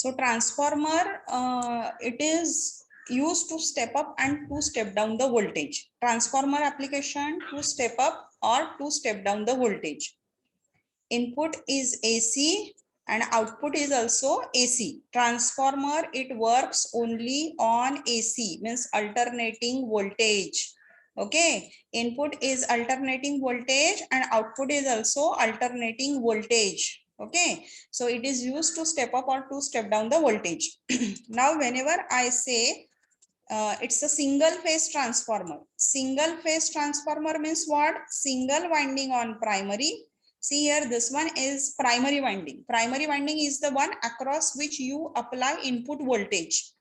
So transformer, it is used to step up and to step down the voltage. Transformer application to step up or to step down the voltage. Input is AC and output is also AC. Transformer, it works only on AC, means alternating voltage. Okay, input is alternating voltage and output is also alternating voltage. Okay, so it is used to step up or to step down the voltage. Now whenever I say it's a single phase transformer. Single phase transformer means what? Single winding on primary. See here, this one is primary winding. Primary winding is the one across which you apply input voltage.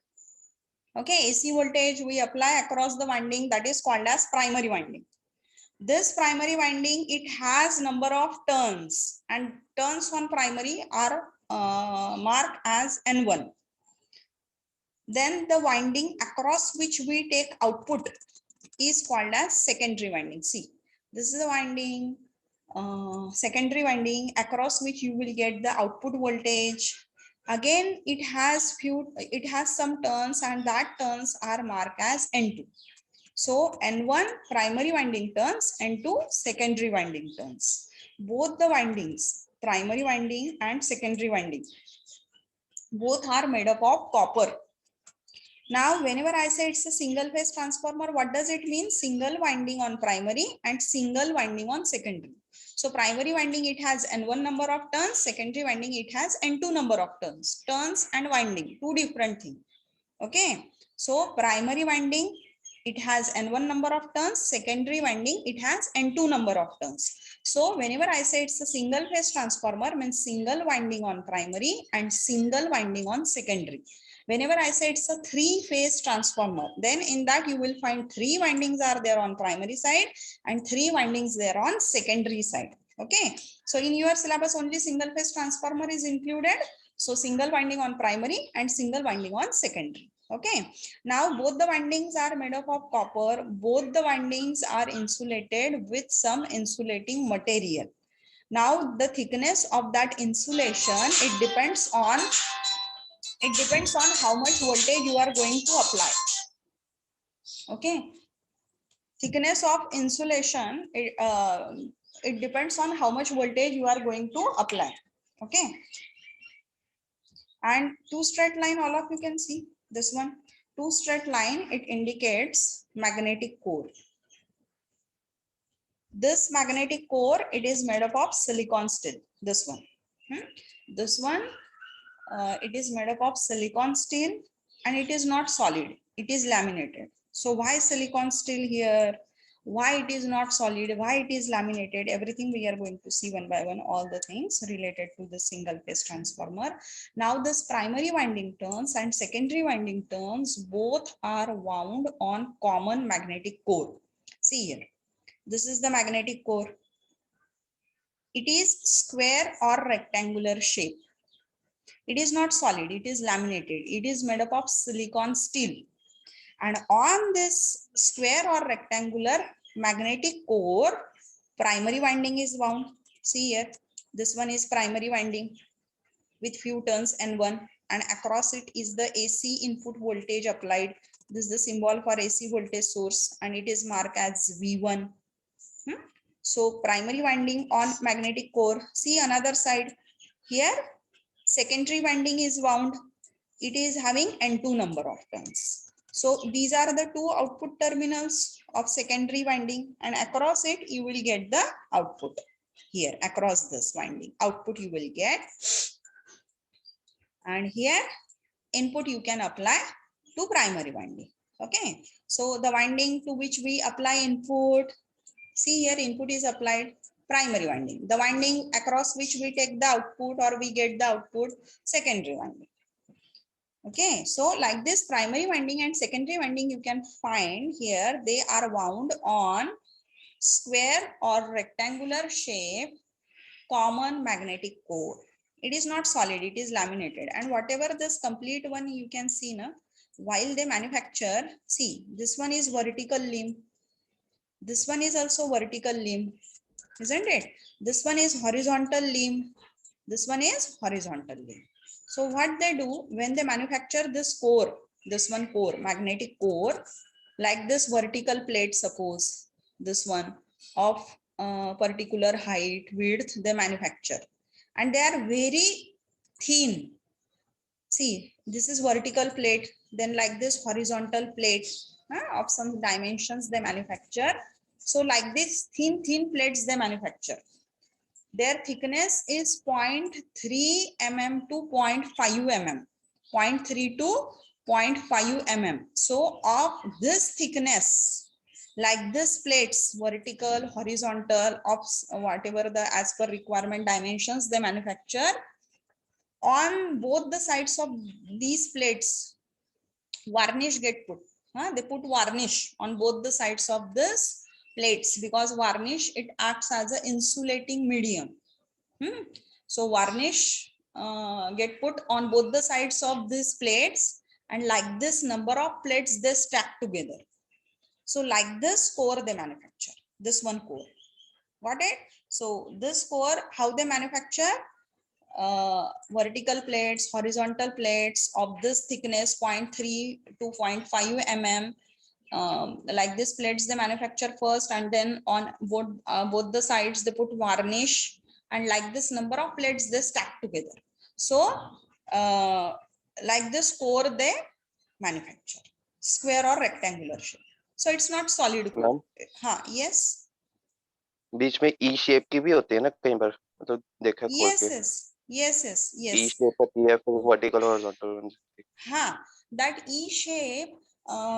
Okay, AC voltage we apply across the winding, that is called as primary winding. This primary winding, it has number of turns, and turns on primary are marked as N1. Then the winding across which we take output is called as secondary winding. See, this is the winding, secondary winding across which you will get the output voltage. Again, it has some turns, and that turns are marked as N2. So N1 primary winding turns, N2 secondary winding turns. Both the windings, primary winding and secondary winding, both are made up of copper. Now, whenever I say it's a single phase transformer, what does it mean? Single winding on primary and single winding on secondary. So primary winding, it has N1 number of turns. Secondary winding, it has N2 number of turns. Turns and winding, two different things. Okay. So primary winding, it has N1 number of turns. Secondary winding, it has N2 number of turns. So whenever I say it's a single phase transformer, means single winding on primary and single winding on secondary. Whenever I say it's a three-phase transformer, then in that you will find three windings are there on primary side and three windings there on secondary side. Okay. So in your syllabus only single-phase transformer is included. So single winding on primary and single winding on secondary. Okay. Now both the windings are made up of copper. Both the windings are insulated with some insulating material. Now the thickness of that insulation, it depends on how much voltage you are going to apply. Okay, thickness of insulation, it depends on how much voltage you are going to apply. Okay, and two straight line, all of you can see this one, two straight line, it indicates magnetic core. This magnetic core, it is made up of silicon steel. This one, this one, it is made up of silicon steel and it is not solid, it is laminated. So why silicon steel here? Why it is not solid? Why it is laminated? Everything we are going to see one by one, all the things related to the single phase transformer. Now this primary winding turns and secondary winding turns both are wound on common magnetic core. See here, this is the magnetic core. It is square or rectangular shape. It is not solid, it is laminated. It is made up of silicon steel. And on this square or rectangular magnetic core, primary winding is wound. See here, this one is primary winding with few turns N1, and across it is the AC input voltage applied. This is the symbol for AC voltage source and it is marked as V1. So primary winding on magnetic core. See another side here. Secondary winding is wound. It is having N2 number of turns. So these are the two output terminals of secondary winding, and across it you will get the output. Here across this winding, output you will get, and here input you can apply to primary winding. Okay, so the winding to which we apply input, see here, input is applied, primary winding. The winding across which we take the output or we get the output, secondary winding. Okay, so like this, primary winding and secondary winding you can find here, they are wound on square or rectangular shape common magnetic core. It is not solid, it is laminated. And whatever this complete one you can see now, while they manufacture, see, this one is vertical limb. This one is also vertical limb, isn't it? This one is horizontal limb. This one is horizontal limb. So what they do when they manufacture this core, this one core, magnetic core, like this vertical plate, suppose this one of particular height, width, they manufacture, and they are very thin. See, this is vertical plate, then like this horizontal plate of some dimensions they manufacture. So like this thin plates they manufacture. Their thickness is 0.3 mm to 0.5 mm, 0.3 to 0.5 mm. So of this thickness, like this plates, vertical, horizontal, of whatever the as per requirement dimensions they manufacture, on both the sides of these plates, varnish get put. They put varnish on both the sides of this plates, because varnish, it acts as an insulating medium. So varnish get put on both the sides of these plates, and like this number of plates they stack together. So like this core they manufacture, this one core. Got it? So this core, how they manufacture? Vertical plates, horizontal plates of this thickness 0.3 to 0.5 mm. Like this plates they manufacture first, and then on both the sides they put varnish, and like this number of plates they stack together. So like this core they manufacture, square or rectangular shape. So it's not solid core. Yes. बीच में ई shape की भी होती है ना कई बार, मतलब देखा खोल के yes ई शेप होती है, फिर vertical horizontal. that E shape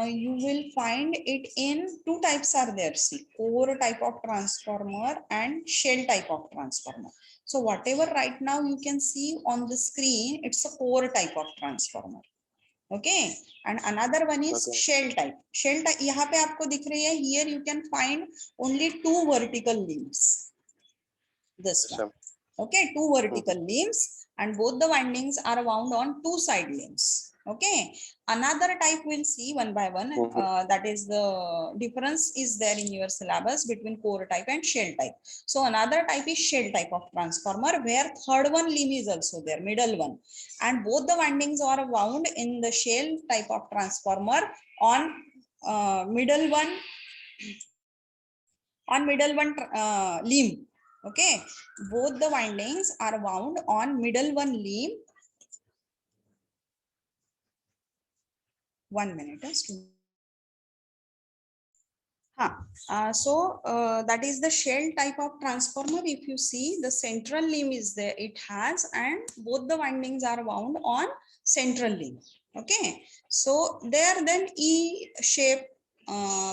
you will find it in two types are there. See, core type of transformer and shell type of transformer. So whatever right now you can see on the screen, it's a core type of transformer. Okay, and another one is shell type. Shell type यहाँ पे आपको दिख रही है. Here you can find only two vertical limbs. This one. Okay, two vertical limbs, and both the windings are wound on two side limbs. Okay, another type we'll see one by one. That is the difference is there in your syllabus between core type and shell type. So another type is shell type of transformer, where third one limb is also there, middle one, and both the windings are wound in the shell type of transformer on middle one limb. Okay, both the windings are wound on middle one limb. 1 minute. That is the shell type of transformer. If you see, the central limb is there, it has, and both the windings are wound on central limb. Okay, so there then E shape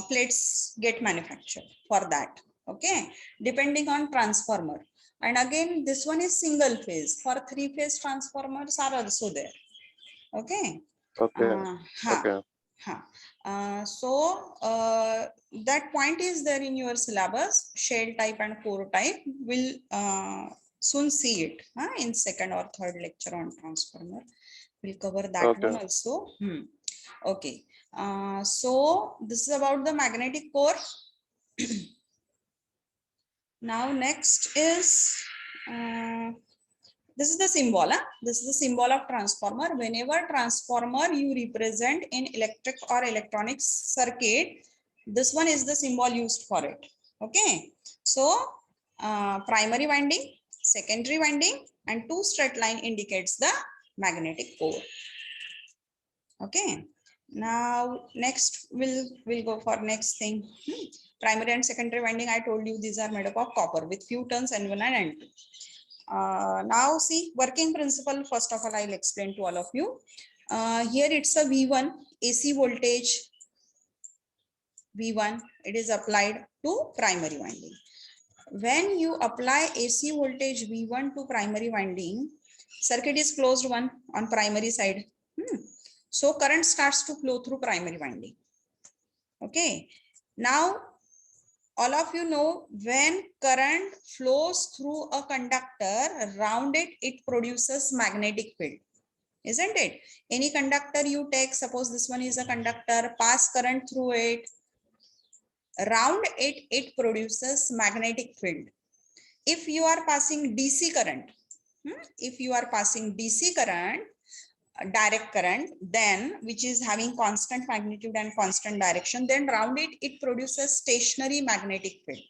plates get manufactured for that. Okay, depending on transformer. And again, this one is single phase. For 3-phase transformers are also there. Okay. That point is there in your syllabus. Shell type and core type. Will soon see it in second or third lecture on transformer. We'll cover that one also. Okay. So this is about the magnetic core. Now next is this is the symbol. This is the symbol of transformer. Whenever transformer you represent in electric or electronics circuit, this one is the symbol used for it. Okay. So primary winding, secondary winding, and two straight line indicates the magnetic core. Okay. Now next we'll go for next thing. Primary and secondary winding, I told you these are made up of copper with few turns N1 and N2. Now see working principle. First of all, I'll explain to all of you. Here it's a V1 AC voltage. V1, it is applied to primary winding. When you apply AC voltage V1 to primary winding, circuit is closed one on primary side. So current starts to flow through primary winding. Okay. Now all of you know, when current flows through a conductor, around it, it produces magnetic field, isn't it? Any conductor you take, suppose this one is a conductor, pass current through it, around it produces magnetic field. If you are passing DC current, If you are passing DC current, direct current, then which is having constant magnitude and constant direction, then round it produces stationary magnetic field.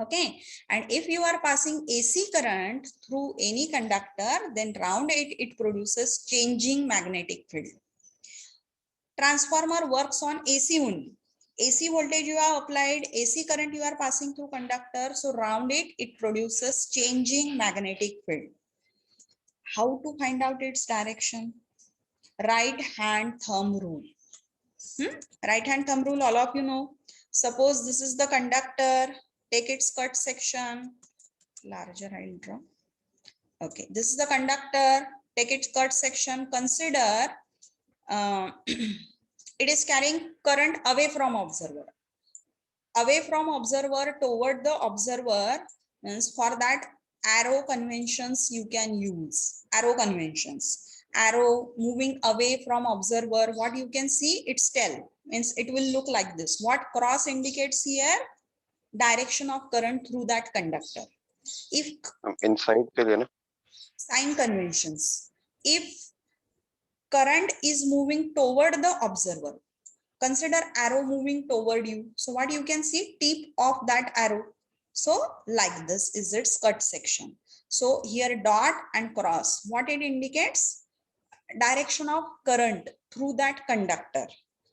Okay, and if you are passing AC current through any conductor, then round it produces changing magnetic field. Transformer works on AC only. AC voltage you have applied, AC current you are passing through conductor, so round it produces changing magnetic field. How to find out its direction? Right hand thumb rule. Right hand thumb rule, all of you know. Suppose this is the conductor, take its cut section, larger I'll draw. Okay, this is the conductor, take its cut section, consider it is carrying current away from observer. Away from observer toward the observer means for that arrow conventions you can use. Arrow conventions. Arrow moving away from observer, what you can see, its tail means it will look like this. What cross indicates here? Direction of current through that conductor. If inside के लिए ना sign conventions, if current is moving toward the observer, consider arrow moving toward you, so what you can see, tip of that arrow. So like this is its cut section. So here dot and cross, what it indicates? Direction of current through that conductor.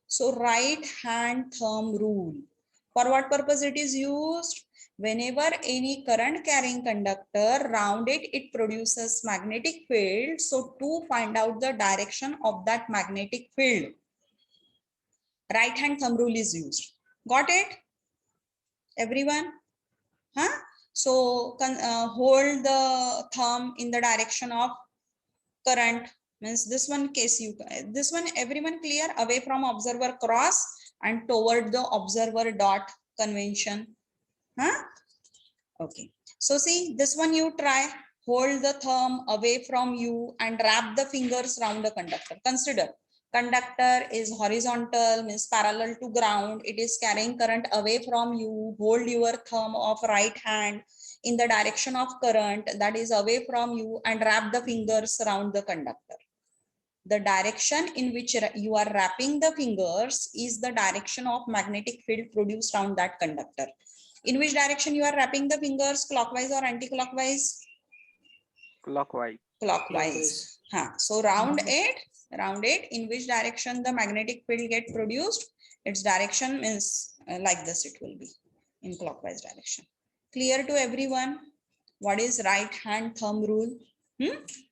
So right hand thumb rule, for what purpose it is used? Whenever any current carrying conductor round it produces magnetic field. So to find out the direction of that magnetic field, right hand thumb rule is used. Got it, everyone? So hold the thumb in the direction of current, means this one case you, this one everyone clear? Away from observer cross and toward the observer dot convention. Okay, so see this one, you try, hold the thumb away from you and wrap the fingers around the conductor. Consider conductor is horizontal, means parallel to ground, it is carrying current away from you. Hold your thumb of right hand in the direction of current that is away from you and wrap the fingers around the conductor. The direction in which you are wrapping the fingers is the direction of magnetic field produced around that conductor. In which direction you are wrapping the fingers, clockwise or anti-clockwise? Clockwise. Clockwise. So round it, in which direction the magnetic field get produced, its direction means like this it will be, in clockwise direction. Clear to everyone? What is right hand thumb rule?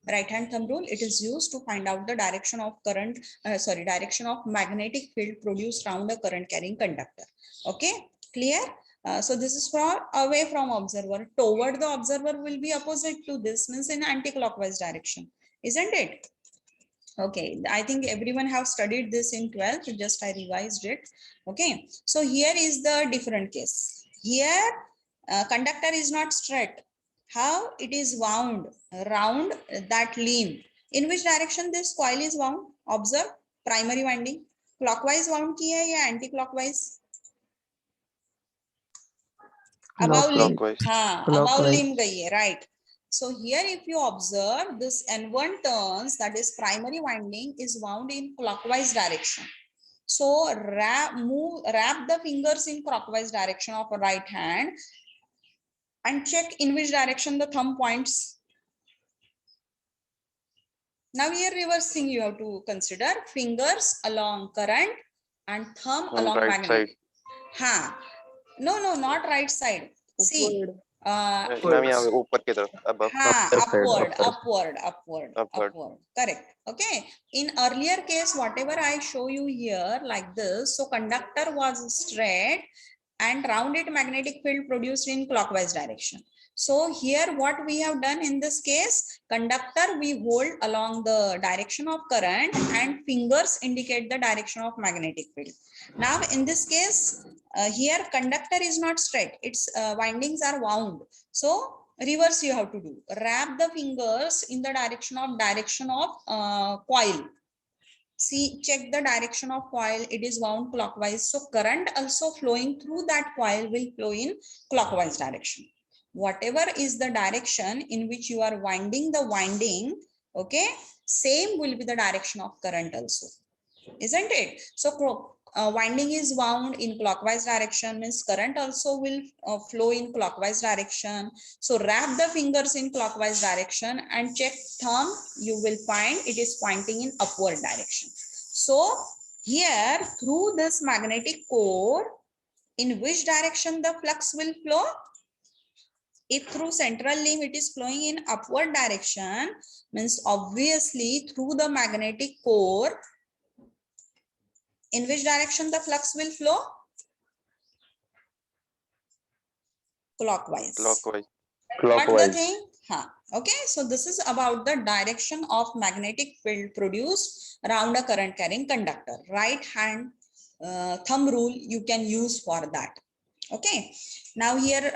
Right hand thumb rule, it is used to find out the direction of current, direction of magnetic field produced around a current carrying conductor. Okay, clear? So this is for away from observer. Toward the observer will be opposite to this, means in anti-clockwise direction, isn't it? Okay, I think everyone have studied this in 12th, just I revised it. Okay, so here is the different case. Here conductor is not straight. How it is wound round that limb. In which direction this coil is wound? Observe, primary winding clockwise wound ki hai ya anti-clockwise? Above limb, above limb gayi hai, right? So here if you observe, this N1 turns, that is primary winding, is wound in clockwise direction. So wrap the fingers in clockwise direction of a right hand and check in which direction the thumb points. Now here reversing, you have to consider fingers along current and thumb along right magnetic. side. No, not right side. See, ऊपर की तरफ, above. upward. Correct. Okay. In earlier case, whatever I show you here like this, so conductor was straight and rounded magnetic field produced in clockwise direction. So here what we have done in this case, conductor we hold along the direction of current and fingers indicate the direction of magnetic field. Now in this case, here conductor is not straight, its windings are wound. So reverse you have to do, wrap the fingers in the direction of coil. See, check the direction of coil, it is wound clockwise. So current also flowing through that coil will flow in clockwise direction. whatever is the direction in which you are winding the winding, okay, same will be the direction of current also, isn't it? So winding is wound in clockwise direction, means current also will flow in clockwise direction. So wrap the fingers in clockwise direction and check thumb, you will find it is pointing in upward direction. So here through this magnetic core, in which direction the flux will flow? If through central limb it is flowing in upward direction, means obviously through the magnetic core, in which direction the flux will flow? Clockwise. Clockwise. But the Clockwise. thing, okay, so this is about the direction of magnetic field produced around a current carrying conductor. Right hand thumb rule you can use for that. Okay, now here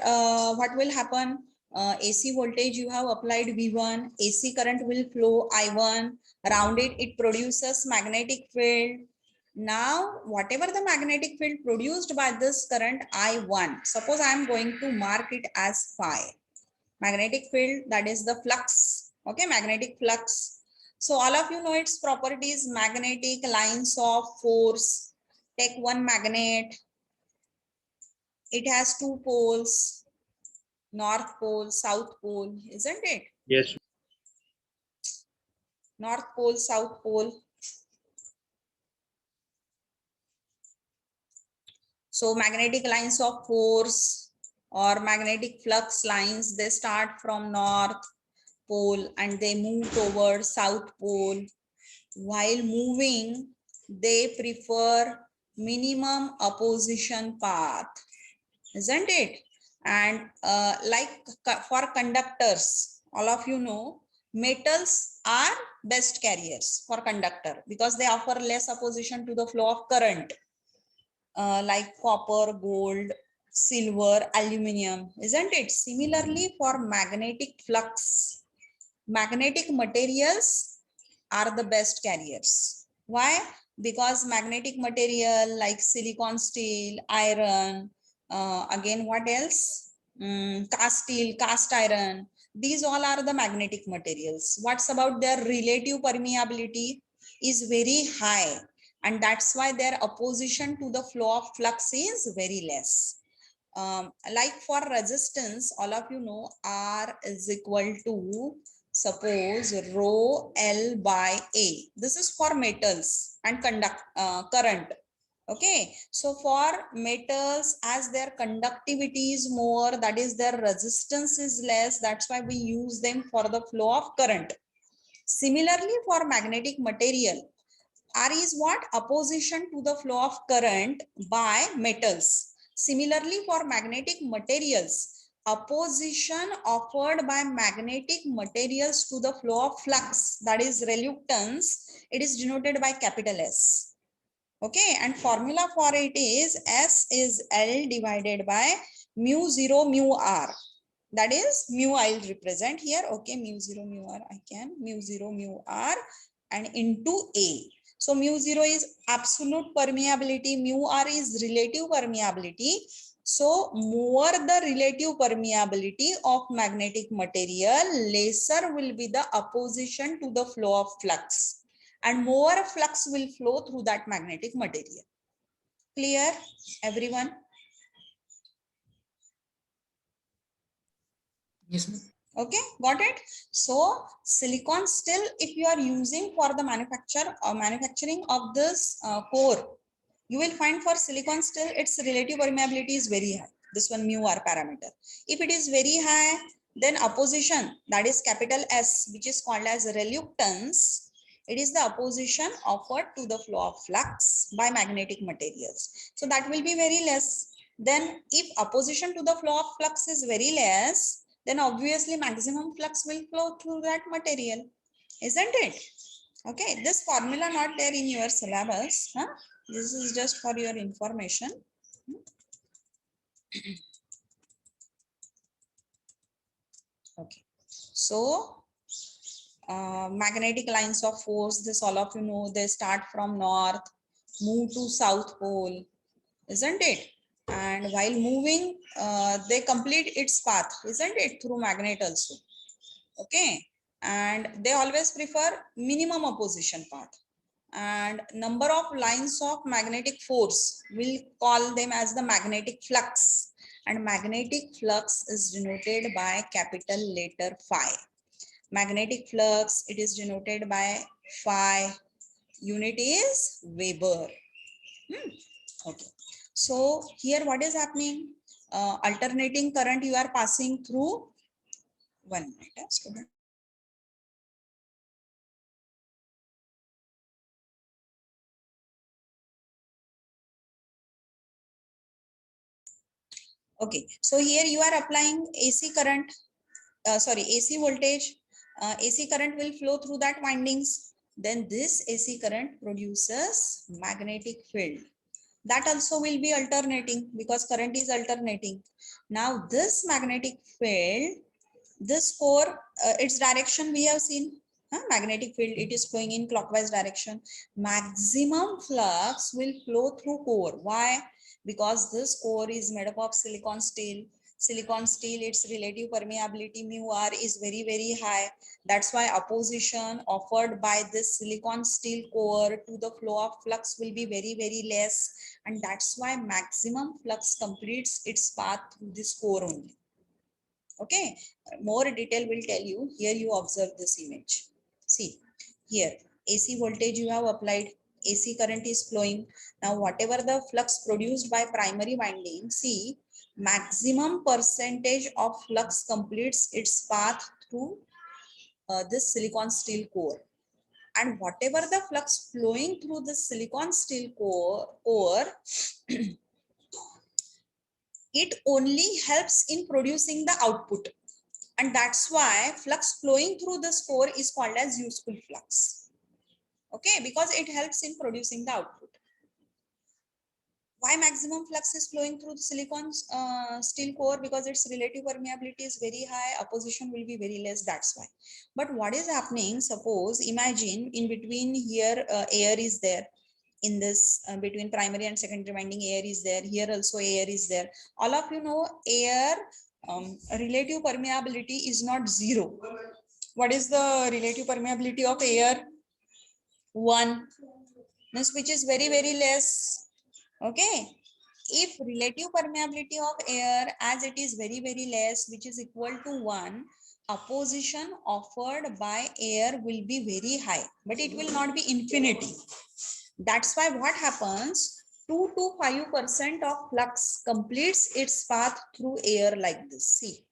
what will happen? AC voltage you have applied V1, AC current will flow I1, around it produces magnetic field. Now whatever the magnetic field produced by this current I1, suppose I am going to mark it as phi. Magnetic field, that is the flux, okay, magnetic flux. So all of you know its properties, magnetic lines of force. Take one magnet, it has two poles, north pole, south pole, isn't it? Yes. North pole, south pole. So magnetic lines of force or magnetic flux lines, they start from north pole and they move toward south pole. While moving, they prefer minimum opposition path, isn't it? And like for conductors, all of you know, metals are best carriers for conductor because they offer less opposition to the flow of current, like copper, gold, silver, aluminum, isn't it? Similarly, for magnetic flux, magnetic materials are the best carriers. Why? Because magnetic material like silicon steel, iron, again what else? Cast steel, cast iron, these all are the magnetic materials. What's about their relative permeability is very high, and that's why their opposition to the flow of flux is very less. Like for resistance, all of you know R is equal to, suppose, rho L by A. This is for metals and current. Okay, so for metals, as their conductivity is more, that is their resistance is less, that's why we use them for the flow of current. Similarly, for magnetic material, R is what? Opposition to the flow of current by metals. Similarly, for magnetic materials, opposition offered by magnetic materials to the flow of flux, that is reluctance, it is denoted by capital S. Okay, and formula for it is S is L divided by mu 0 mu R. That is mu I'll represent here. Okay, mu 0 mu R, I can mu 0 mu R and into A. So mu 0 is absolute permeability, mu R is relative permeability. So more the relative permeability of magnetic material, lesser will be the opposition to the flow of flux, and more flux will flow through that magnetic material. Clear, everyone? Yes, ma'am. Okay, got it. So silicon still, if you are using for the manufacturing of this core, you will find for silicon still its relative permeability is very high. This one mu R parameter. If it is very high, then opposition, that is capital S, which is called as reluctance, it is the opposition offered to the flow of flux by magnetic materials. So that will be very less. Then if opposition to the flow of flux is very less, then obviously maximum flux will flow through that material, isn't it? Okay, this formula not there in your syllabus. Huh? This is just for your information. Okay, so magnetic lines of force, this all of you know, they start from north, move to south pole, isn't it? and while moving, they complete its path, isn't it, through magnet also. Okay, and they always prefer minimum opposition path. And number of lines of magnetic force, we'll call them as the magnetic flux, and magnetic flux is denoted by capital letter phi. Magnetic flux, it is denoted by phi. Unit is Weber. Okay, so here what is happening? Alternating current you are passing through. 1 minute, student. Okay, so here you are applying AC current, AC voltage. AC current will flow through that windings. Then this AC current produces magnetic field. That also will be alternating because current is alternating. Now this magnetic field, this core, its direction we have seen. Magnetic field, it is flowing in clockwise direction. Maximum flux will flow through core. Why? Because this core is made up of silicon steel. Silicon steel, its relative permeability mu r is very, very high. That's why opposition offered by this silicon steel core to the flow of flux will be very, very less. And that's why maximum flux completes its path through this core only. Okay, more detail will tell you. Here you observe this image. See, here AC voltage you have applied, AC current is flowing. Now whatever the flux produced by primary winding, see, maximum percentage of flux completes its path through this silicon steel core. And whatever the flux flowing through the silicon steel core it only helps in producing the output. And that's why flux flowing through this core is called as useful flux. Okay, because it helps in producing the output. Why maximum flux is flowing through the silicon steel core? Because its relative permeability is very high, opposition will be very less, that's why. But what is happening, suppose, imagine in between here air is there. In this between primary and secondary winding, air is there. Here also air is there. All of you know air relative permeability is not 0. What is the relative permeability of air? 1, means which is very, very less. Okay, if relative permeability of air as it is very, very less, which is equal to 1, opposition offered by air will be very high, but it will not be infinity. That's why what happens, 2 to 5% of flux completes its path through air like this. See,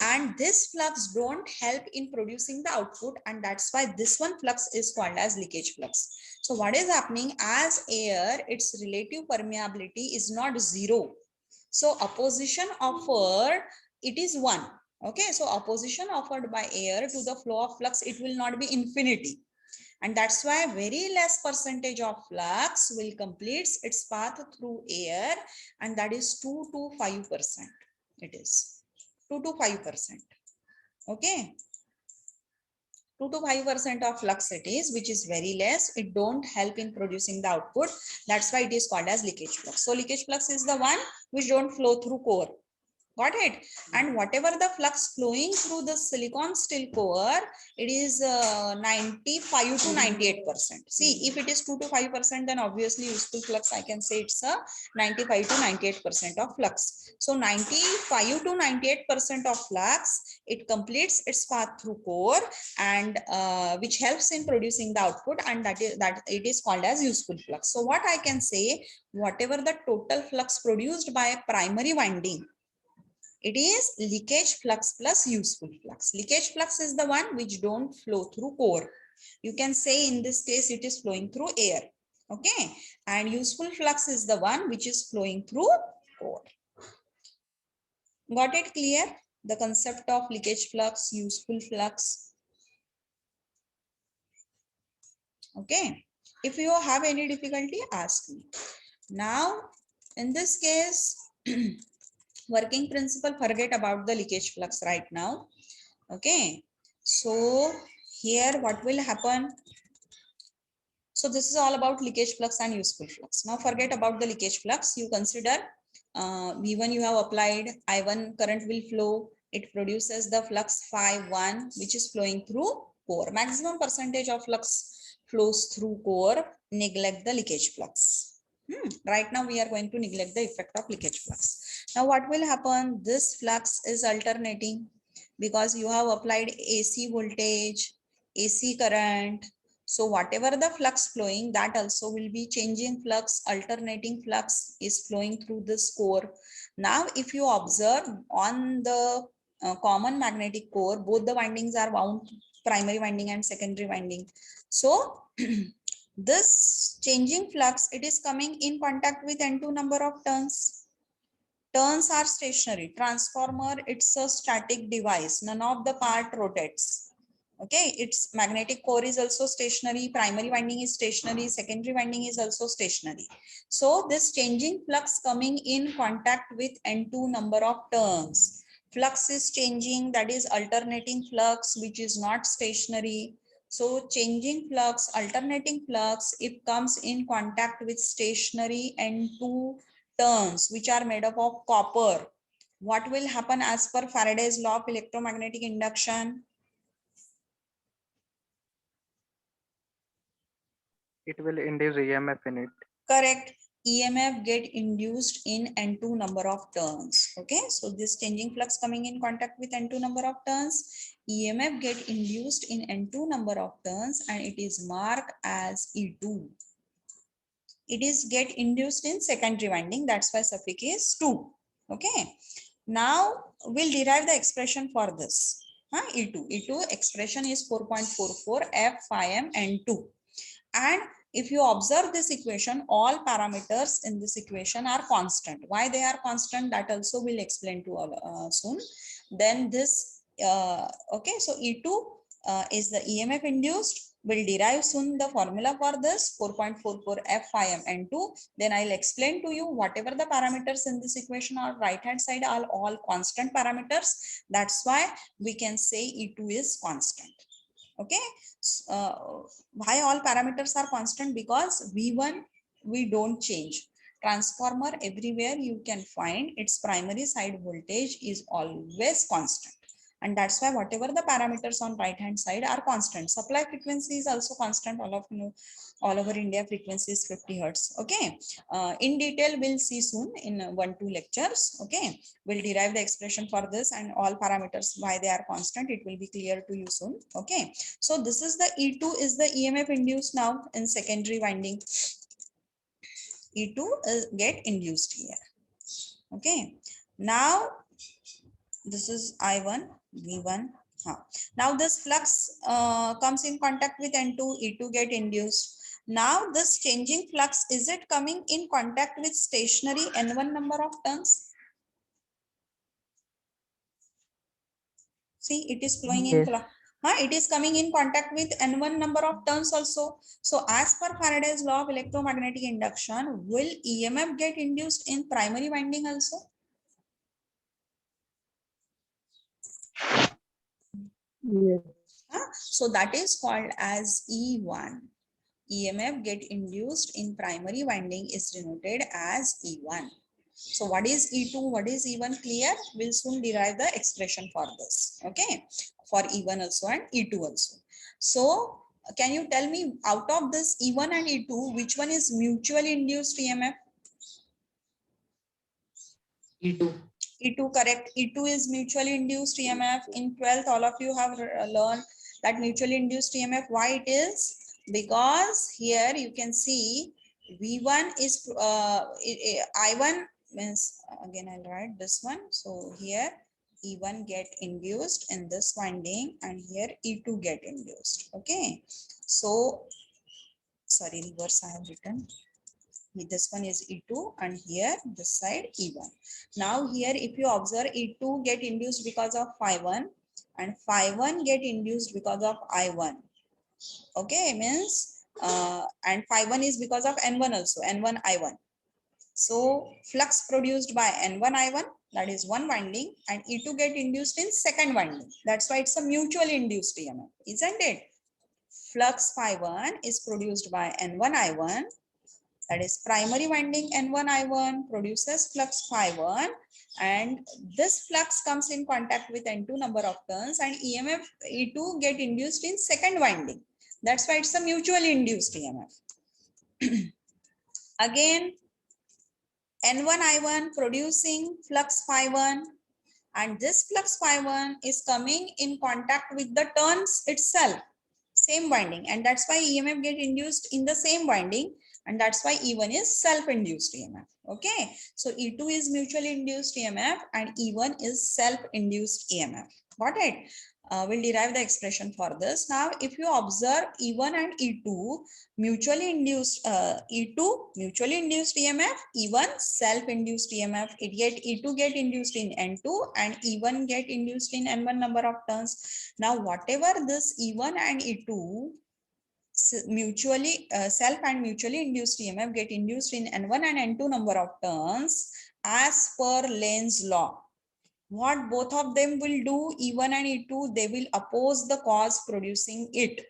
and this flux don't help in producing the output, and that's why this one flux is called as leakage flux. So what is happening, as air, its relative permeability is not 0. So opposition offered, it is 1. Okay, so opposition offered by air to the flow of flux, it will not be infinity. And that's why very less percentage of flux will complete its path through air, and that is 2 to 5%. It is 2 to 5%. Okay, 2 to 5% of flux it is, which is very less. It don't help in producing the output. That's why it is called as leakage flux. So leakage flux is the one which don't flow through core. Got it? And whatever the flux flowing through the silicon steel core, it is 95 to 98%. See, if it is 2 to 5%, then obviously useful flux, I can say it's a 95 to 98% of flux. So 95 to 98% of flux, it completes its path through core, and which helps in producing the output, and that it is called as useful flux. So what I can say, whatever the total flux produced by primary winding, it is leakage flux plus useful flux. Leakage flux is the one which don't flow through core. You can say in this case it is flowing through air. Okay, and useful flux is the one which is flowing through core. Got it clear? The concept of leakage flux, useful flux. Okay, if you have any difficulty, ask me. Now, in this case, working principle, forget about the leakage flux right now. Okay, so here what will happen? So this is all about leakage flux and useful flux. Now forget about the leakage flux. You consider V1 you have applied, I1 current will flow. It produces the flux phi1, which is flowing through core. Maximum percentage of flux flows through core. Neglect the leakage flux. Right now we are going to neglect the effect of leakage flux. Now what will happen? This flux is alternating because you have applied AC voltage, AC current. So whatever the flux flowing, that also will be changing flux. Alternating flux is flowing through this core. Now if you observe on the common magnetic core, both the windings are wound, primary winding and secondary winding. So this changing flux, it is coming in contact with N2 number of turns. Turns are stationary. Transformer, it's a static device. None of the part rotates. Okay, its magnetic core is also stationary. Primary winding is stationary. Secondary winding is also stationary. So this changing flux coming in contact with N2 number of turns. Flux is changing, that is alternating flux, which is not stationary. So changing flux, alternating flux, it comes in contact with stationary N2 turns, which are made up of copper. What will happen as per Faraday's law of electromagnetic induction? It will induce EMF in it. Correct. EMF get induced in N2 number of turns. Okay, so this changing flux coming in contact with N2 number of turns, EMF get induced in N2 number of turns, and it is marked as E2. It is get induced in secondary winding, that's why suffix is 2. Okay, now we'll derive the expression for this. E2 expression is 4.44 F phi m N2. And if you observe this equation, all parameters in this equation are constant. Why they are constant, that also we'll explain to all soon. Then this, okay, so E2 is the EMF induced. We'll derive soon the formula for this 4.44 F phi m N2. Then I'll explain to you whatever the parameters in this equation are right hand side are all constant parameters. That's why we can say E2 is constant. Okay, why all parameters are constant? Because V1 we don't change. Transformer, everywhere you can find its primary side voltage is always constant, and that's why whatever the parameters on right hand side are constant. Supply frequency is also constant. All of you know, all over India frequency is 50 hertz. Okay, in detail we'll see soon in 1-2 lectures. Okay, we'll derive the expression for this and all parameters why they are constant. It will be clear to you soon. Okay, so this is the E2 is the EMF induced now in secondary winding. E2 get induced here. Okay, now this is I1, V1. Now this flux comes in contact with N2, E2 get induced. Now this changing flux, is it coming in contact with stationary N1 number of turns? See, it is flowing in, it is coming in contact with N1 number of turns also. So as per Faraday's law of electromagnetic induction, will EMF get induced in primary winding also? Yes. So that is called as E1. EMF get induced in primary winding is denoted as E1. So what is E2, what is E1, clear? We'll soon derive the expression for this. Okay, for E1 also and E2 also. So can you tell me, out of this E1 and E2, which one is mutually induced EMF? E2. E2, correct. E2 is mutually induced EMF. In 12th, all of you have learned that mutually induced EMF. Why it is? Because here you can see V1 is I1 means, again I'll write this one. So here E1 get induced in this winding and here E2 get induced. Okay, so sorry, reverse I have written. This one is E2 and here this side E1. Now here if you observe, E2 get induced because of phi1 and phi1 get induced because of I1. Okay, means and phi1 is because of N1 also, N1 I1. So flux produced by N1 I1, that is one winding, and E2 get induced in second winding. That's why it's a mutually induced EMF, isn't it? Flux phi1 is produced by N1 I1 That is primary winding N1 I1 produces flux phi1, and this flux comes in contact with N2 number of turns, and EMF E2 get induced in second winding. That's why it's a mutually induced EMF. Again, N1 I1 producing flux phi1, and this flux phi1 is coming in contact with the turns itself, same winding, and that's why EMF get induced in the same winding, and that's why E1 is self-induced EMF. Okay, so E2 is mutually induced EMF and E1 is self-induced EMF. Got it? We'll derive the expression for this. Now, if you observe E1 and E2 mutually induced, E2 mutually induced EMF, E1 self-induced EMF. E2 get induced in N2 and E1 get induced in N1 number of turns. Now, whatever this E1 and E2 mutually self and mutually induced EMF get induced in N1 and N2 number of turns as per Lenz law. What both of them will do, E1 and E2, they will oppose the cause producing it.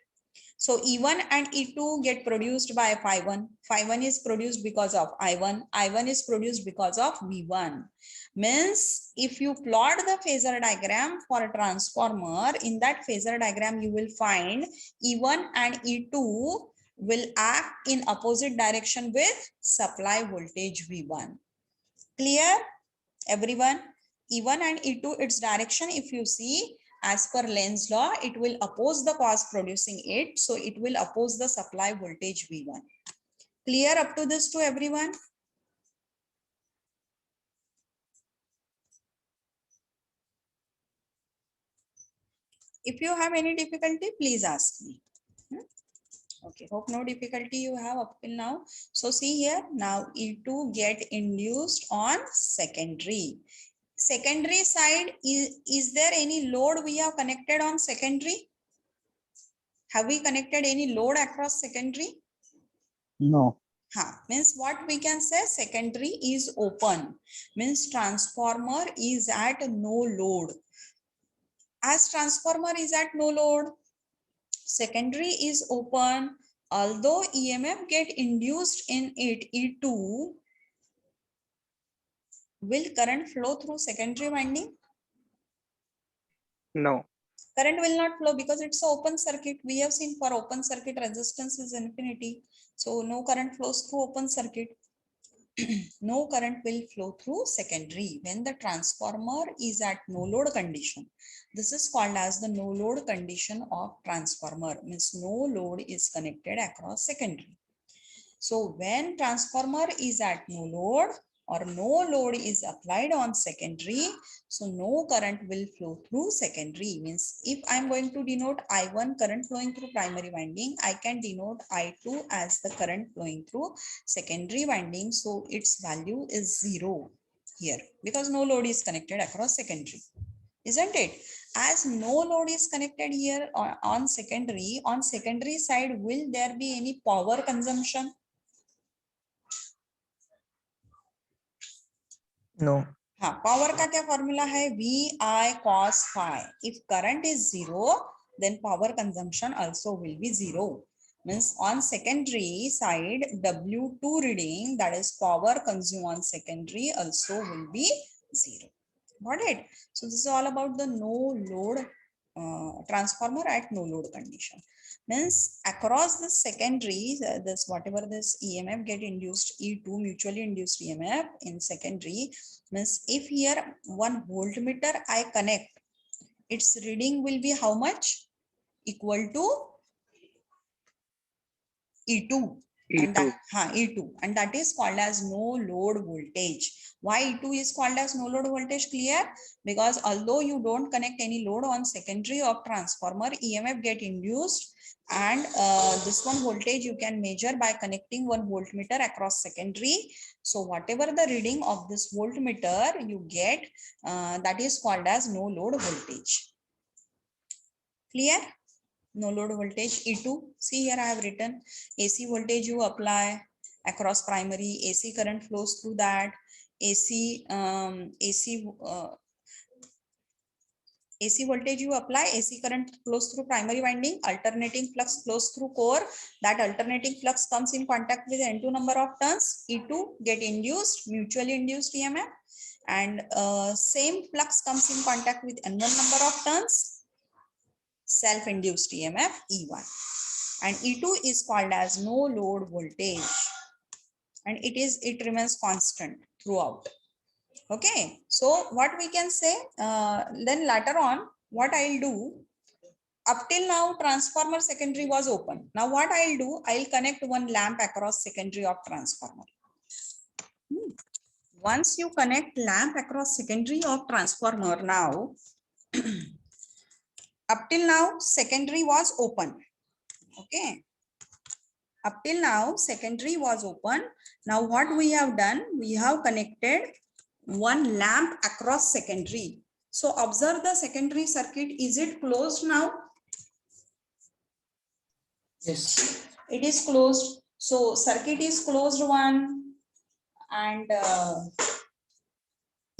So E1 and E2 get produced by phi1. Phi1 is produced because of I1. I1 is produced because of V1. Means if you plot the phasor diagram for a transformer, in that phasor diagram you will find E1 and E2 will act in opposite direction with supply voltage V1. Clear, everyone? E1 and E2, its direction, if you see, as per Lenz law, it will oppose the cause producing it. So it will oppose the supply voltage V1. Clear up to this to everyone? If you have any difficulty, please ask me. Okay, hope no difficulty you have up till now. So see here, now E2 get induced on secondary. Secondary side, is there any load we have connected on secondary? Have we connected any load across secondary? No. Means what we can say, secondary is open. Means transformer is at no load. As transformer is at no load, secondary is open. Although EMF get induced in it, E2, will current flow through secondary winding? No. Current will not flow because it's an open circuit. We have seen for open circuit resistance is infinity. So no current flows through open circuit. No current will flow through secondary when the transformer is at no load condition. This is called as the no load condition of transformer. Means no load is connected across secondary. So when transformer is at no load or no load is applied on secondary, so no current will flow through secondary. Means if I'm going to denote I1 current flowing through primary winding, I can denote I2 as the current flowing through secondary winding. So its value is 0 here because no load is connected across secondary, isn't it? As no load is connected here on secondary side, will there be any power consumption? No. हाँ, power का क्या formula है? VI cos phi. If current is 0, then power consumption also will be 0. Means on secondary side, W2 reading, that is power consumed on secondary, also will be 0. Got it? So this is all about the no load transformer at no load condition. Means across the secondary, this whatever this EMF get induced, E2 mutually induced EMF in secondary, means if here one voltmeter I connect, its reading will be how much? Equal to E2. And that, E2, and that is called as no load voltage. Why E2 is called as no load voltage? Clear? Because although you don't connect any load on secondary of transformer, EMF get induced, and this one voltage you can measure by connecting one voltmeter across secondary. So whatever the reading of this voltmeter you get, that is called as no load voltage. Clear? No load voltage E2. See here I have written AC voltage you apply across primary, AC current flows through that, AC AC voltage you apply, AC current flows through primary winding, alternating flux flows through core. That alternating flux comes in contact with N2 number of turns. E2 get induced, mutually induced EMF, and same flux comes in contact with N1 number of turns, self-induced EMF E1. And E2 is called as no load voltage, and it remains constant throughout. Okay, so what we can say, then later on, what I'll do, up till now transformer secondary was open. Now what I'll do, I'll connect one lamp across secondary of transformer. Once you connect lamp across secondary of transformer, now up till now secondary was open. Okay, up till now secondary was open. Now what we have done, we have connected one lamp across secondary. So observe the secondary circuit. Is it closed now? Yes. It is closed. So circuit is closed one, and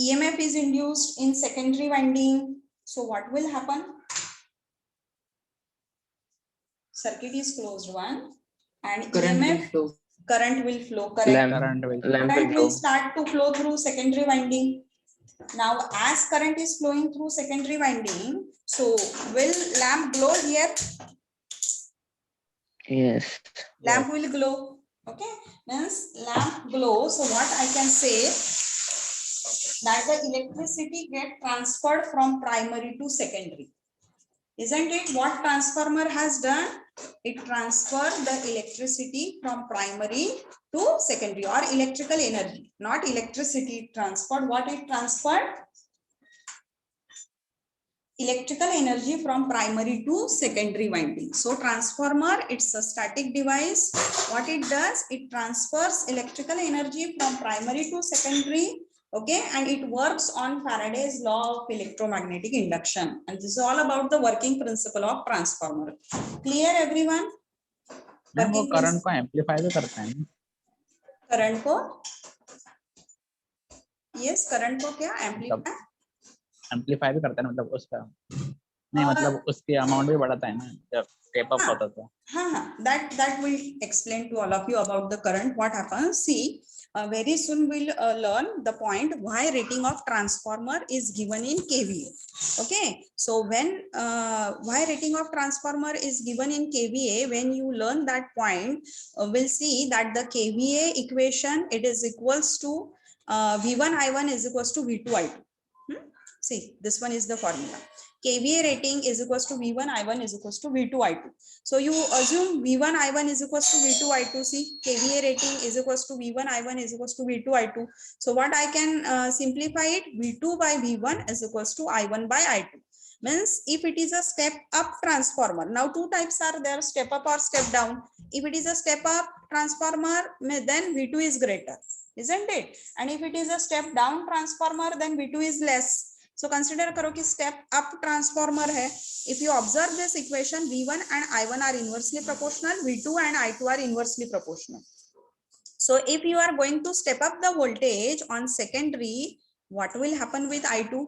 EMF is induced in secondary winding. So what will happen? Circuit is closed one, and Current will EMF flow. current will flow. Correct. Current will. Current will start to flow through secondary winding. Now, as current is flowing through secondary winding, so will lamp glow here? Yes. Lamp will glow. Okay, means lamp glow. So what I can say, that the electricity get transferred from primary to secondary. Isn't it what transformer has done? It transferred the electricity from primary to secondary, or electrical energy, not electricity transferred. What it transferred? Electrical energy from primary to secondary winding. So transformer, it's a static device. What it does, it transfers electrical energy from primary to secondary. Okay, and it works on Faraday's law of electromagnetic induction. And this is all about the working principle of transformer. Clear, everyone? Ma'am वो Working current principle. को amplify भी करता है ना? Current को, yes, current को क्या amplify? Amplify भी करता है ना, मतलब उसका नहीं, मतलब उसकी अमाउंट भी बढ़ाता है ना जब स्टेप अप होता है. हाँ, that will explain to all of you about the current. What happens? See, very soon we'll learn the point why rating of transformer is given in kVA. Okay, so when why rating of transformer is given in kVA, when you learn that point, we'll see that the kVA equation, it is equals to V1 I1 is equals to V2 I2. See, this one is the formula. kVA rating is equals to V1 I1 is equals to V2 I2. So you assume V1 I1 is equals to V2 I2. See, kVA rating is equals to V1 I1 is equals to V2 I2. So what I can simplify it, V2 by V1 is equals to I1 by I2. Means if it is a step up transformer, now two types are there, step up or step down. If it is a step up transformer, then V2 is greater, isn't it? And if it is a step down transformer, then V2 is less. So consider करो कि step up transformer है. If you observe this equation, V1 and I1 are inversely proportional, V2 and I2 are inversely proportional. So if you are going to step up the voltage on secondary, what will happen with I2?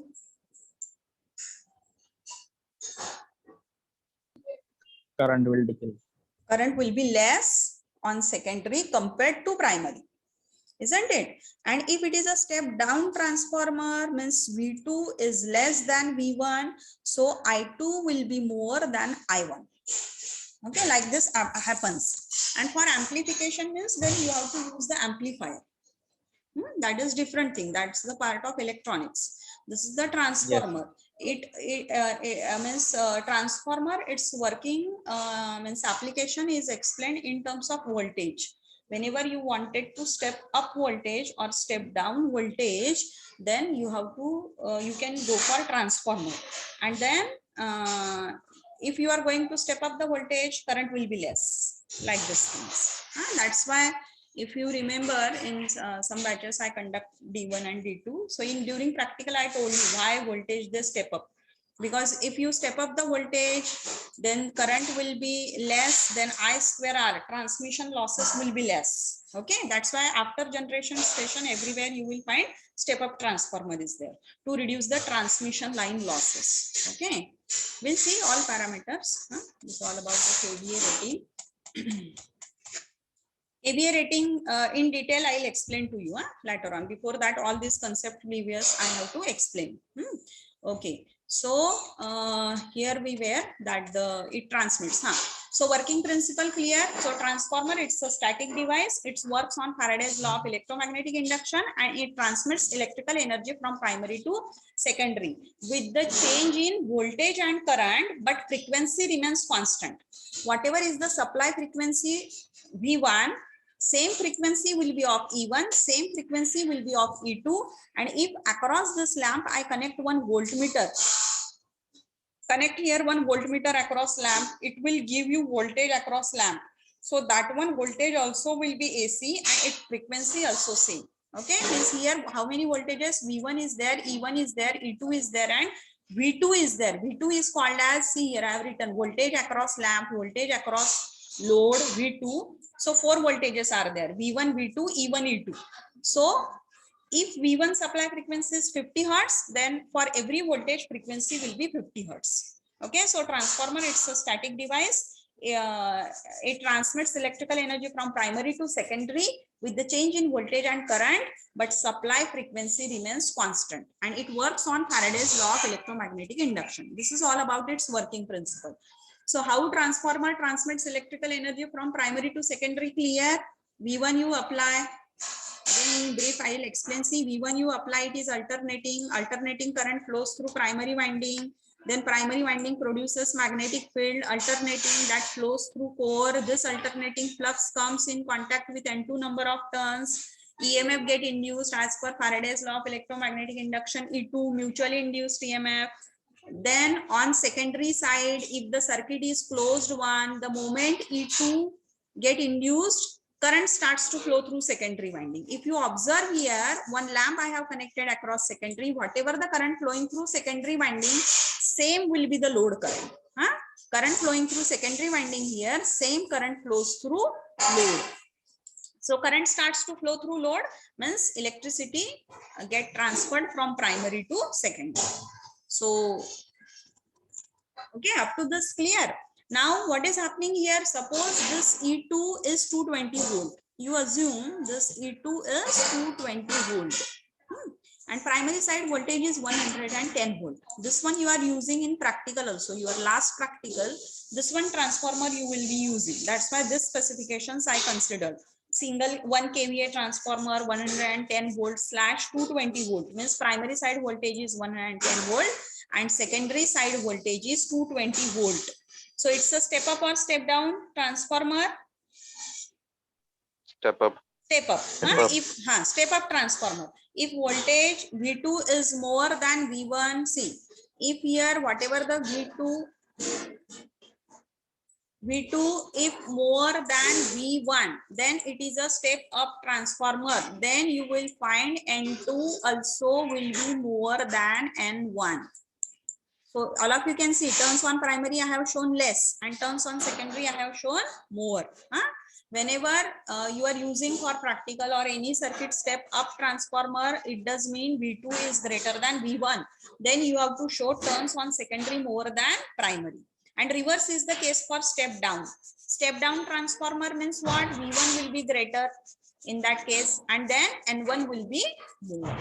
Current will decrease. Current will be less on secondary compared to primary, isn't it? And if it is a step down transformer, means V2 is less than V1, so I2 will be more than I1. Okay, like this happens. And for amplification means then you have to use the amplifier. That is different thing. That's the part of electronics. This is the transformer. Yes. It means transformer, its working means application is explained in terms of voltage. Whenever you wanted to step up voltage or step down voltage, then you have to you can go for transformer. And then if you are going to step up the voltage, current will be less, like this things. That's why if you remember in some batches I conduct D1 and D2. So during practical I told you why voltage they step up. because if you step up the voltage, then current will be less, then I square R, transmission losses will be less. Okay, that's why after generation station, everywhere you will find step up transformer is there to reduce the transmission line losses. Okay, we'll see all parameters. It's all about the KVA rating. KVA rating in detail I'll explain to you later on. Before that, all these concept previous I have to explain. Okay, so here we were that it transmits. So working principle clear. So transformer, it's a static device. It works on Faraday's law of electromagnetic induction, and it transmits electrical energy from primary to secondary with the change in voltage and current, but frequency remains constant. Whatever is the supply frequency V1, same frequency will be of E1, same frequency will be of E2, and if across this lamp I connect one voltmeter, connect here one voltmeter across lamp, it will give you voltage across lamp. So that one voltage also will be AC and its frequency also same. Okay, means here how many voltages? V1 is there, E1 is there, E2 is there, and V2 is there. V2 is called as, see here I have written voltage across lamp, voltage across load, V2. So 4 voltages are there, V1, V2, E1, E2. So if V1 supply frequency is 50 Hertz, then for every voltage frequency will be 50 Hertz. Okay, so transformer, it's a static device. It transmits electrical energy from primary to secondary with the change in voltage and current, but supply frequency remains constant, and it works on Faraday's law of electromagnetic induction. This is all about its working principle. So how transformer transmits electrical energy from primary to secondary, clear? V1 you apply. Again in brief I will explain. See, V1 you apply, it is alternating current flows through primary winding. Then primary winding produces magnetic field, alternating, that flows through core. This alternating flux comes in contact with N2 number of turns. EMF get induced as per Faraday's law of electromagnetic induction, E2, mutually induced EMF. Then on secondary side, if the circuit is closed one, the moment E2 get induced, current starts to flow through secondary winding. If you observe here, one lamp I have connected across secondary, whatever the current flowing through secondary winding, same will be the load current. Current flowing through secondary winding here, same current flows through load. So current starts to flow through load, means electricity get transferred from primary to secondary. So, okay, up to this clear. Now what is happening here? Suppose this E2 is 220 volt. You assume this E2 is 220 volt. And primary side voltage is 110 volt. This one you are using in practical also. Your last practical, this one transformer you will be using. That's why this specifications I consider. Single 1 kVA transformer, 110 volt / 220 volt, means primary side voltage is 110 volt and secondary side voltage is 220 volt. So it's a step up or step down transformer? Step up. Step up. Step up transformer. If voltage V2 is more than V1, see, if here whatever the V2 if more than V1, then it is a step up transformer. Then you will find N2 also will be more than N1. So all of you can see, turns on primary I have shown less and turns on secondary I have shown more. Whenever you are using for practical or any circuit step up transformer, it does mean V2 is greater than V1. Then you have to show turns on secondary more than primary. And reverse is the case for step down. Step down transformer means what? V1 will be greater in that case, and then N1 will be more.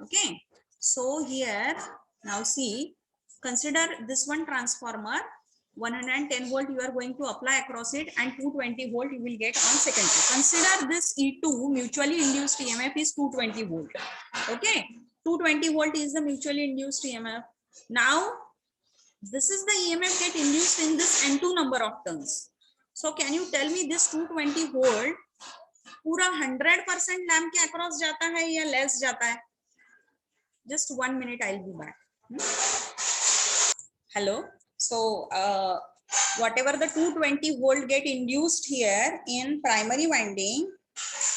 Okay. So here, now see, consider this one transformer, 110 volt you are going to apply across it and 220 volt you will get on secondary. Consider this E2 mutually induced EMF is 220 volt. Okay, 220 volt is the mutually induced EMF. Now this is the EMF get induced in this N2 number of turns. So can you tell me this 220 volt पूरा 100% lamp के across जाता है या less जाता है? Just 1 minute, I'll be back. Hello. So whatever the 220 volt get induced here in primary winding,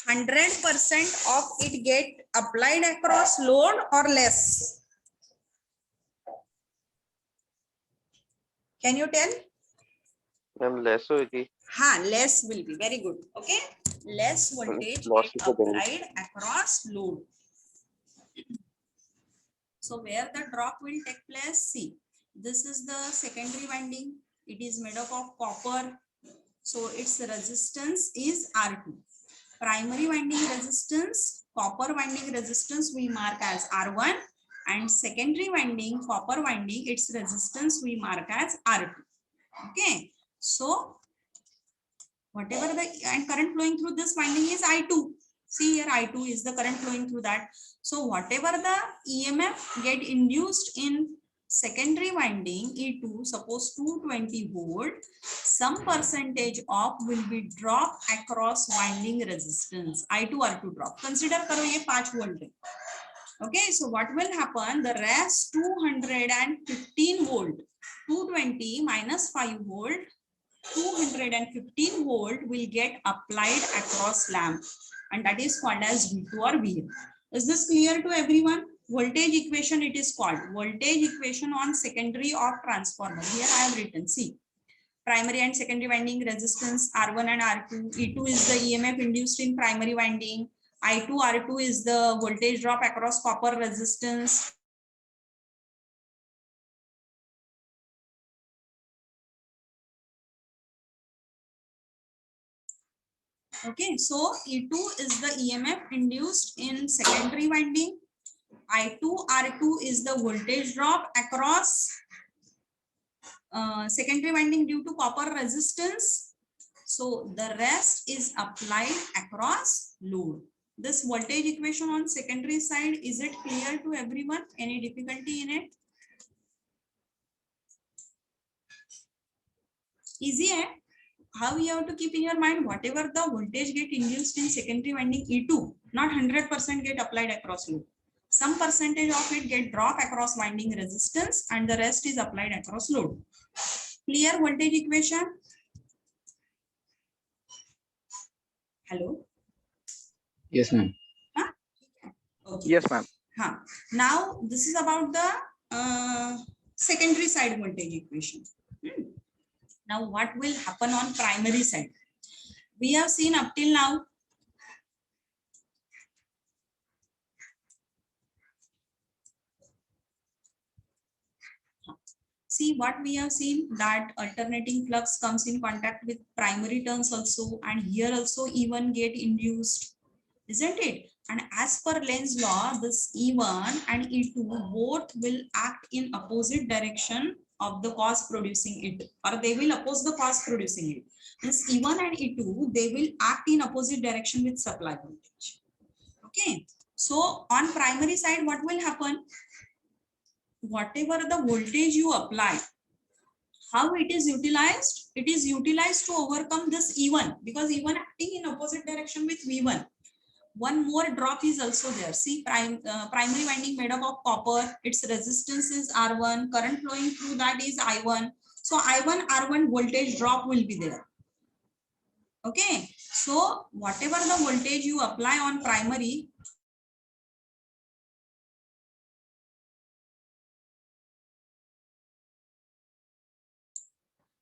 100% of it get applied across load or less? Can you tell? Ma'am less होगी, हाँ, less will be very good. Okay, less voltage loss get हो जाएंगे. applied across load. So where the drop will take place? See, this is the secondary winding. It is made up of copper. So its resistance is R2. Primary winding resistance, copper winding resistance we mark as R1, and secondary winding, copper winding, its resistance we mark as R2. Okay, so whatever the and current flowing through this winding is I2. See here, I2 is the current flowing through that. So whatever the EMF get induced in secondary winding E2, suppose 220 volt, some percentage of will be drop across winding resistance. I2 R2 drop. Consider karo ye 5 volt hai. Okay, so what will happen? The rest 215 volt, 220 minus 5 volt, 215 volt will get applied across lamp, and that is called as V2 or VM. Is this clear to everyone? Voltage equation it is called. Voltage equation on secondary of transformer. Here I have written, see, primary and secondary winding resistance R1 and R2. E2 is the EMF induced in primary winding. I2 R2 is the voltage drop across copper resistance. Okay, so E2 is the EMF induced in secondary winding. I2 R2 is the voltage drop across secondary winding due to copper resistance. So the rest is applied across load. This voltage equation on secondary side, is it clear to everyone? Any difficulty in it? Easy, eh? How you have to keep in your mind, whatever the voltage get induced in secondary winding E2, not 100% get applied across load. Some percentage of it get drop across winding resistance and the rest is applied across load. Clear voltage equation? Hello? Yes, ma'am. Huh? Okay. Yes, ma'am. Huh. Now this is about the secondary side voltage equation. Now what will happen on primary side? We have seen up till now see what we have seen, that alternating flux comes in contact with primary turns also, and here also E1 get induced, isn't it? And as per Lenz's law, this E1 and E2 both will act in opposite direction of the cause producing it, or they will oppose the cause producing it. This E1 and E2, they will act in opposite direction with supply voltage. Okay, so on primary side, what will happen? Whatever the voltage you apply, how it is utilized? It is utilized to overcome this E1, because E1 acting in opposite direction with V1. One more drop is also there. See, primary winding made up of copper, its resistance is R1, current flowing through that is I1. So I1 R1 voltage drop will be there. Okay, so whatever the voltage you apply on primary,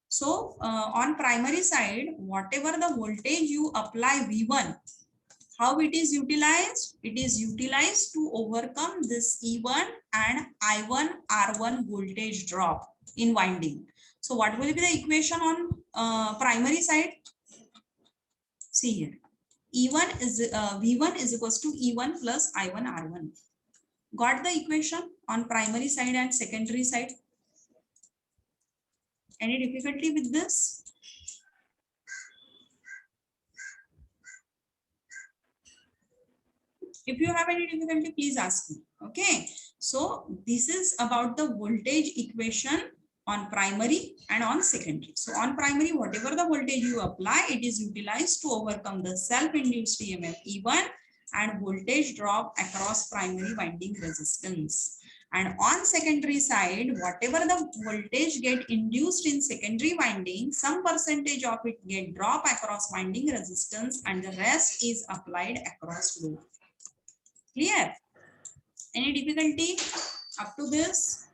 so on primary side, whatever the voltage you apply V1, how it is utilized? It is utilized to overcome this E1 and I1 R1 voltage drop in winding. So what will be the equation on primary side? See here, E1 is V1 is equals to E1 plus I1 R1. Got the equation on primary side and secondary side? Any difficulty with this? If you have any difficulty, please ask me. Okay, so this is about the voltage equation on primary and on secondary. So on primary, whatever the voltage you apply, it is utilized to overcome the self-induced EMF E1 and voltage drop across primary winding resistance. And on secondary side, whatever the voltage get induced in secondary winding, some percentage of it get drop across winding resistance and the rest is applied across load. Clear? Any difficulty up to this?